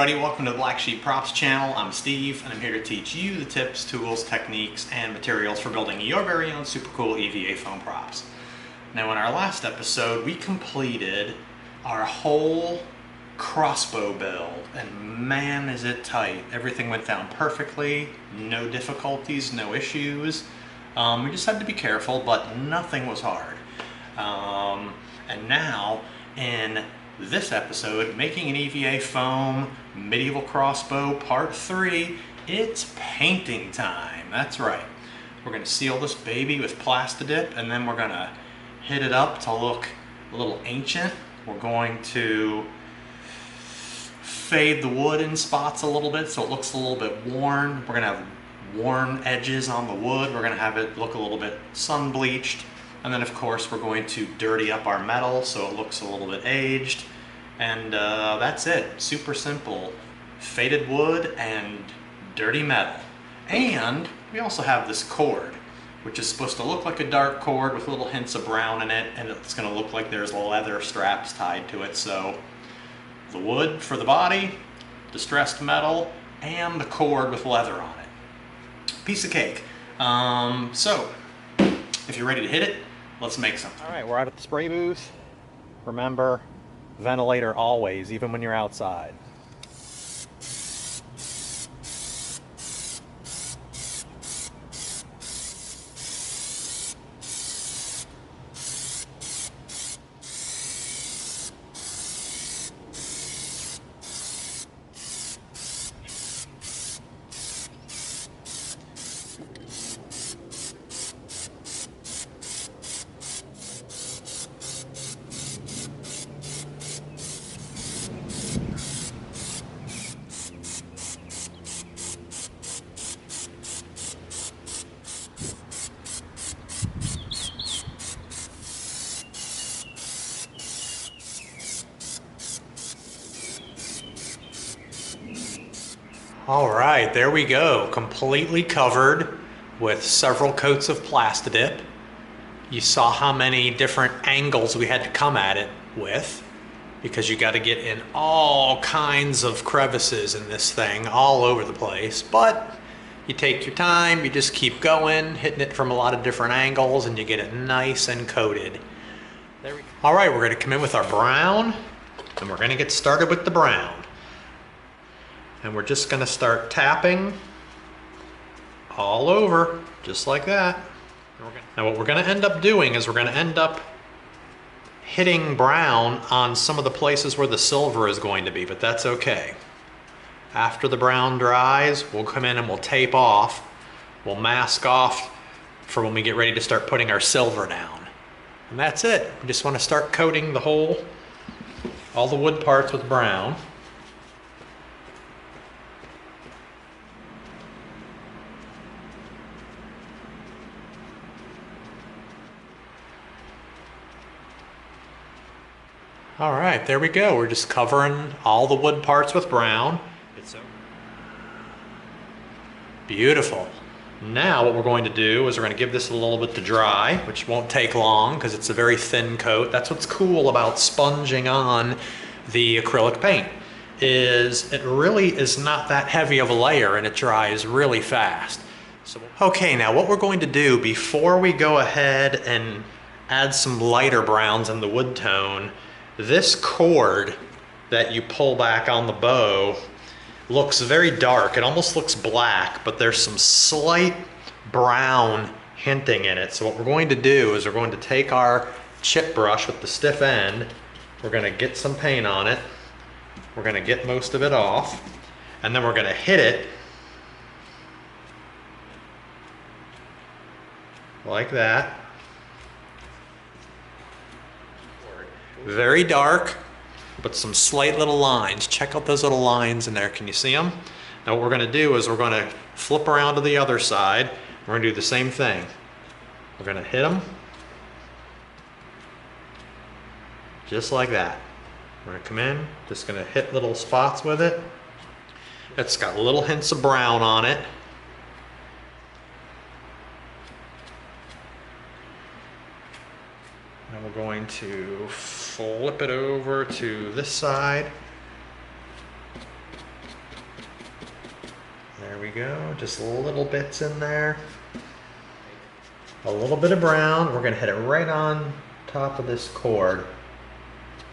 everybody, welcome to the Black Sheep Props channel. I'm Steve and I'm here to teach you the tips, tools, techniques, and materials for building your very own super cool EVA foam props. Now in our last episode we completed our whole crossbow build and man is it tight. Everything went down perfectly, no difficulties, no issues. We just had to be careful, but nothing was hard. And now in this episode, making an EVA foam medieval crossbow part 3, it's painting time. That's right. We're going to seal this baby with plastidip and then we're going to hit it up to look a little ancient. We're going to fade the wood in spots a little bit so it looks a little bit worn. We're going to have worn edges on the wood. We're going to have it look a little bit sun bleached. And then of course we're going to dirty up our metal so it looks a little bit aged. And that's it. Super simple. Faded wood and dirty metal. And we also have this cord, which is supposed to look like a dark cord with little hints of brown in it, and it's going to look like there's leather straps tied to it. So the wood for the body, distressed metal, and the cord with leather on it. Piece of cake. So if you're ready to hit it, let's make something. All right, we're out at the spray booth. Remember, ventilator always, even when you're outside. All right, there we go. Completely covered with several coats of plastidip. You saw how many different angles we had to come at it with because you got to get in all kinds of crevices in this thing all over the place. But you take your time, you just keep going, hitting it from a lot of different angles, and you get it nice and coated. There we go. All right, we're going to come in with our brown, and we're going to get started with the brown. And we're just going to start tapping all over, just like that. Now what we're going to end up doing is we're going to end up hitting brown on some of the places where the silver is going to be, but that's okay. After the brown dries, we'll come in and we'll tape off. We'll mask off for when we get ready to start putting our silver down. And that's it. We just want to start coating the whole, all the wood parts with brown. All right, there we go. We're just covering all the wood parts with brown. It's so beautiful. Now what we're going to do is we're going to give this a little bit to dry, which won't take long because it's a very thin coat. That's what's cool about sponging on the acrylic paint, is it really is not that heavy of a layer and it dries really fast. So, okay, now what we're going to do before we go ahead and add some lighter browns in the wood tone, this cord that you pull back on the bow looks very dark. It almost looks black, but there's some slight brown hinting in it. So what we're going to do is we're going to take our chip brush with the stiff end. We're going to get some paint on it. We're going to get most of it off. And then we're going to hit it like that. Very dark, but some slight little lines. Check out those little lines in there. Can you see them? Now what we're going to do is we're going to flip around to the other side. We're going to do the same thing. We're going to hit them just like that. We're going to come in, just going to hit little spots with it. It's got little hints of brown on it. And we're going to flip it over to this side. There we go, just little bits in there. A little bit of brown. We're gonna hit it right on top of this cord,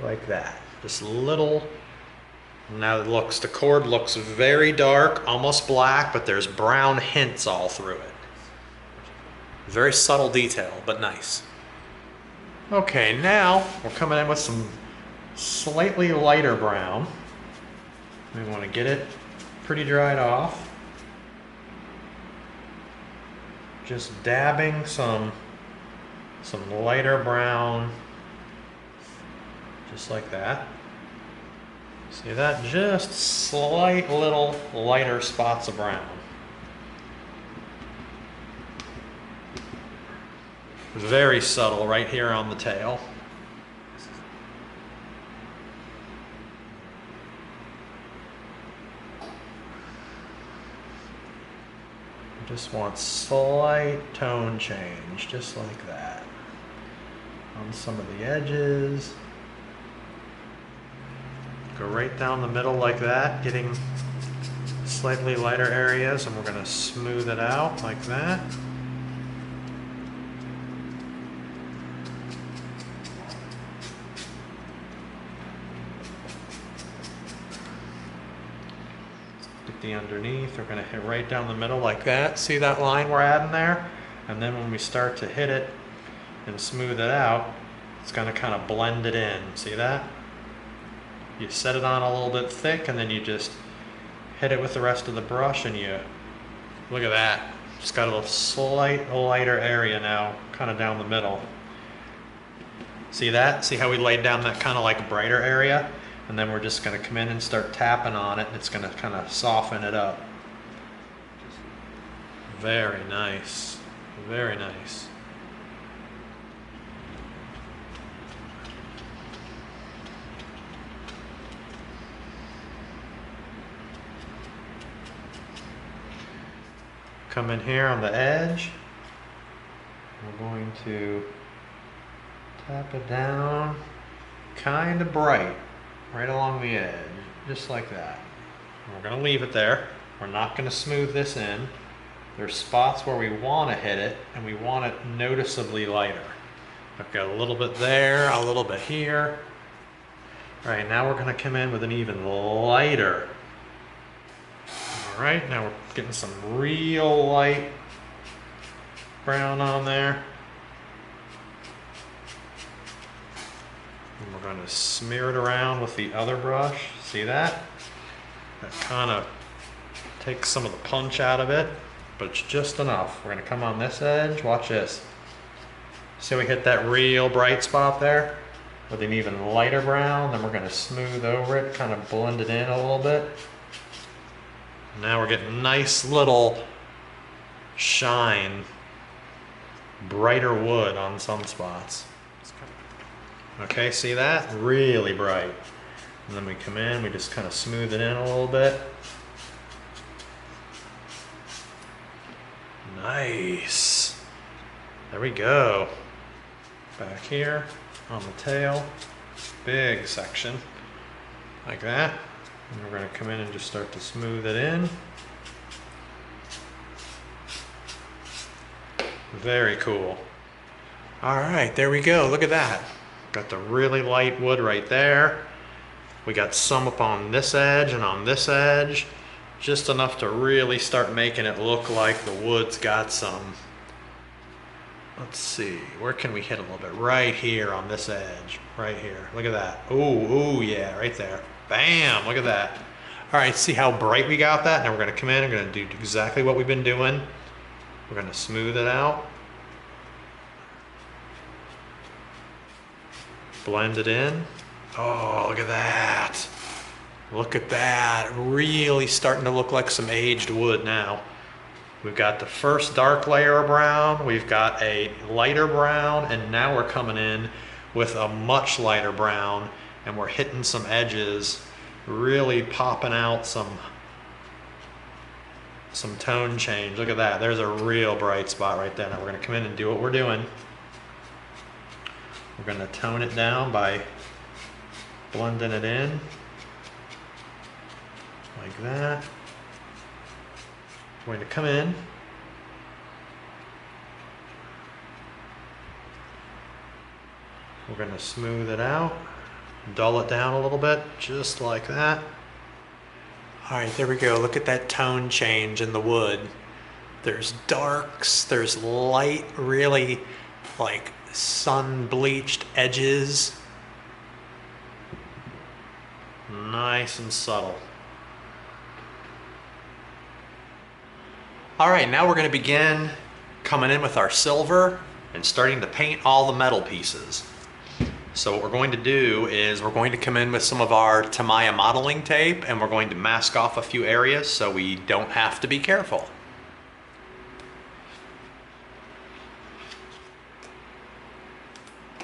like that. Just little. Now the cord looks very dark, almost black, but there's brown hints all through it. Very subtle detail, but nice. Okay, now we're coming in with some slightly lighter brown. We want to get it pretty dried off. Just dabbing some lighter brown, just like that. See that? Just slight little lighter spots of brown. Very subtle right here on the tail. Just want slight tone change, just like that. On some of the edges. Go right down the middle like that, getting slightly lighter areas, and we're going to smooth it out like that. Get the underneath, we're going to hit right down the middle like that. See that line we're adding there? And then when we start to hit it and smooth it out, it's going to kind of blend it in. See that? You set it on a little bit thick, and then you just hit it with the rest of the brush, and you look at that. Just got a slight lighter area now, kind of down the middle. See that? See how we laid down that kind of like brighter area? And then we're just going to come in and start tapping on it, and it's going to kind of soften it up. Very nice. Very nice. Come in here on the edge. We're going to tap it down kind of bright right along the edge, just like that. And we're going to leave it there. We're not going to smooth this in. There's spots where we want to hit it, and we want it noticeably lighter. I've got a little bit there, a little bit here. All right, now we're going to come in with an even lighter. All right, now we're getting some real light brown on there. And we're going to smear it around with the other brush. See that? That kind of takes some of the punch out of it, but it's just enough. We're going to come on this edge. Watch this. See, we hit that real bright spot there with an even lighter brown. Then we're going to smooth over it, kind of blend it in a little bit. Now we're getting nice little shine, brighter wood on some spots. Okay, see that? Really bright. And then we come in, we just kind of smooth it in a little bit. Nice. There we go. Back here on the tail, big section, like that. And we're going to come in and just start to smooth it in. Very cool. All right, there we go. Look at that. Got the really light wood right there. We got some up on this edge and on this edge. Just enough to really start making it look like the wood's got some. Let's see, where can we hit a little bit? Right here on this edge, right here. Look at that. Ooh, yeah, right there. Bam, look at that. All right, see how bright we got that? Now we're gonna come in, we're gonna do exactly what we've been doing. We're gonna smooth it out. Blend it in. Oh, look at that. Look at that. Really starting to look like some aged wood now. We've got the first dark layer of brown, we've got a lighter brown, and now we're coming in with a much lighter brown, and we're hitting some edges, really popping out some tone change. Look at that. There's a real bright spot right there. Now we're going to come in and do what we're doing. We're going to tone it down by blending it in like that. Going to come in. We're going to smooth it out, dull it down a little bit, just like that. All right, there we go. Look at that tone change in the wood. There's darks, there's light, really like sun bleached edges. Nice and subtle. All right, now we're going to begin coming in with our silver and starting to paint all the metal pieces. So what we're going to do is we're going to come in with some of our Tamiya modeling tape and we're going to mask off a few areas so we don't have to be careful.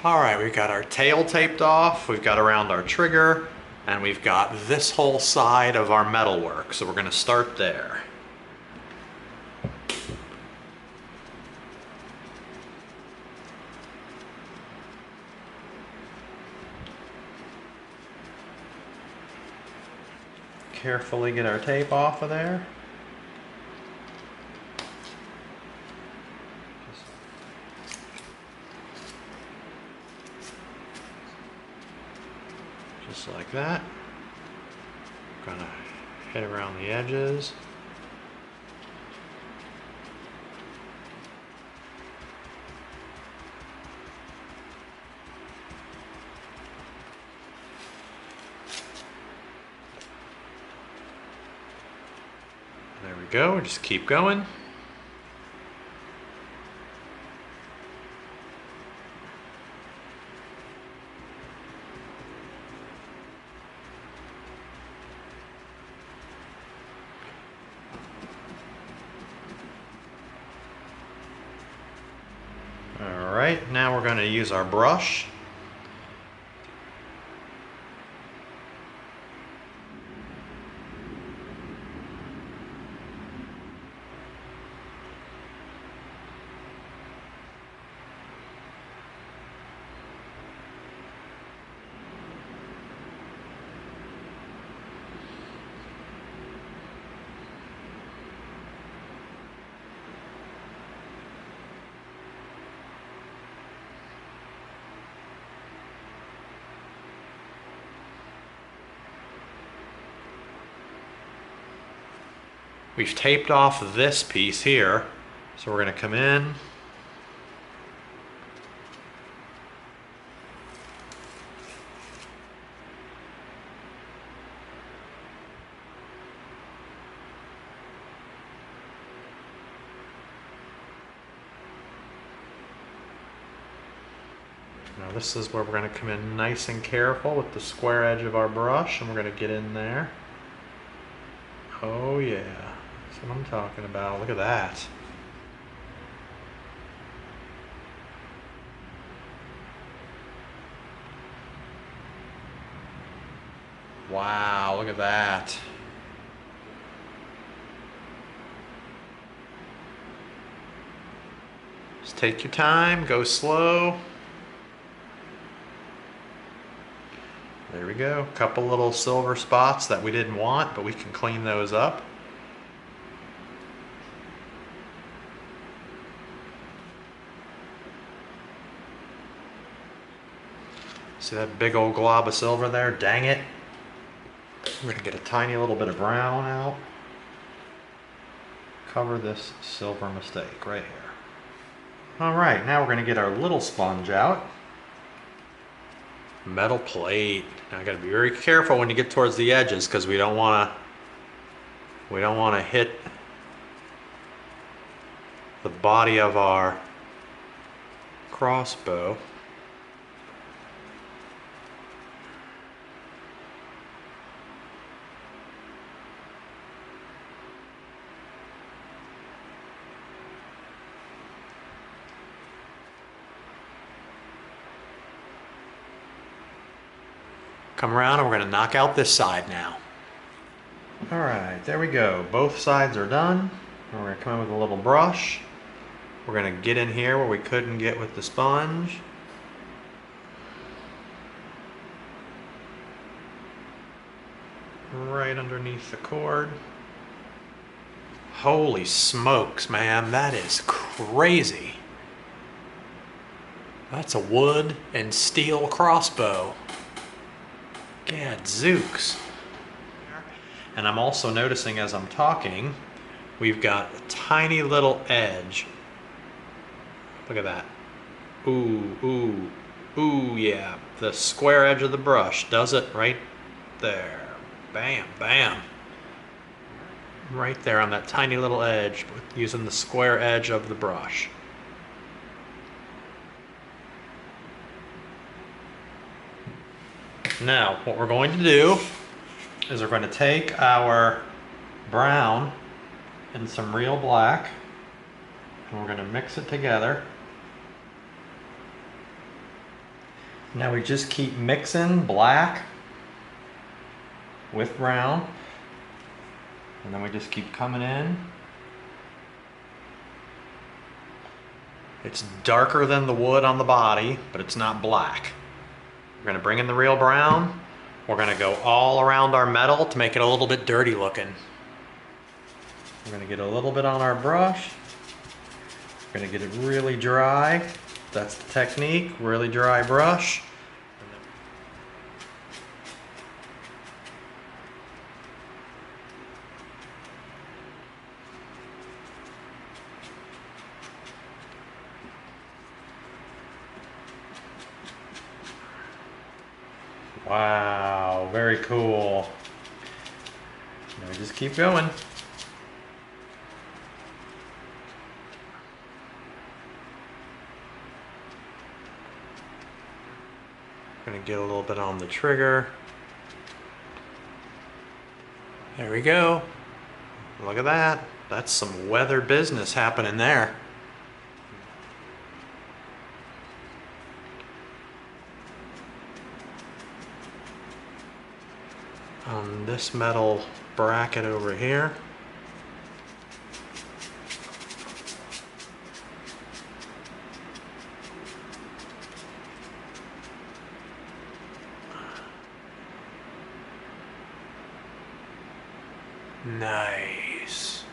All right, we've got our tail taped off, we've got around our trigger, and we've got this whole side of our metal work. So we're going to start there. Carefully get our tape off of there. Just like that. Gonna hit around the edges. There we go, just keep going. All right, now we're going to use our brush. We've taped off this piece here, so we're going to come in. Now this is where we're going to come in nice and careful with the square edge of our brush, and we're going to get in there. Oh yeah. That's what I'm talking about. Look at that. Wow, look at that. Just take your time, go slow. There we go. A couple little silver spots that we didn't want, but we can clean those up. See that big old glob of silver there? Dang it. We're going to get a tiny little bit of brown out. Cover this silver mistake right here. Alright, now we're going to get our little sponge out. Metal plate. Now I got to be very careful when you get towards the edges because we don't want to hit the body of our crossbow. Come around and we're going to knock out this side now. Alright, there we go. Both sides are done. We're going to come in with a little brush. We're going to get in here where we couldn't get with the sponge. Right underneath the cord. Holy smokes, man, that is crazy. That's a wood and steel crossbow. Gadzooks. And I'm also noticing as I'm talking, we've got a tiny little edge. Look at that. Ooh, ooh, ooh, yeah. The square edge of the brush does it right there. Bam, bam. Right there on that tiny little edge, using the square edge of the brush. Now, what we're going to do is we're going to take our brown and some real black, and we're going to mix it together. Now we just keep mixing black with brown, and then we just keep coming in. It's darker than the wood on the body, but it's not black. We're going to bring in the real brown. We're going to go all around our metal to make it a little bit dirty looking. We're going to get a little bit on our brush. We're going to get it really dry. That's the technique, really dry brush. Wow, very cool. Now we just keep going. Gonna get a little bit on the trigger. There we go. Look at that. That's some weather business happening there. On this metal bracket over here. Nice.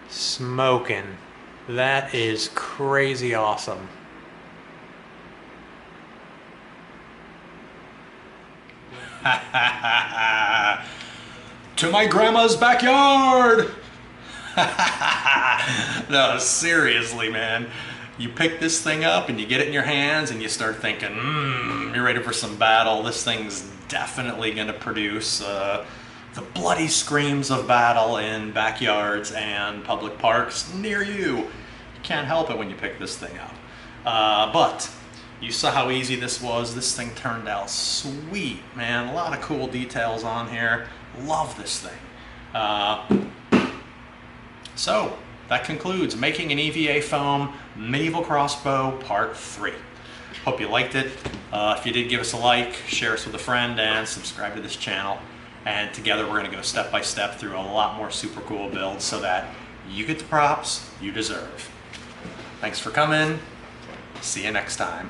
Smoking. That is crazy awesome. To my grandma's backyard. No, seriously, man. You pick this thing up and you get it in your hands and you start thinking, you're ready for some battle. This thing's definitely going to produce the bloody screams of battle in backyards and public parks near you. You can't help it when you pick this thing up. But you saw how easy this was. This thing turned out sweet, man. A lot of cool details on here. Love this thing. So that concludes making an EVA foam medieval crossbow part 3. Hope you liked it. If you did, give us a like, share us with a friend, and subscribe to this channel. And together we're going to go step by step through a lot more super cool builds so that you get the props you deserve. Thanks for coming. See you next time.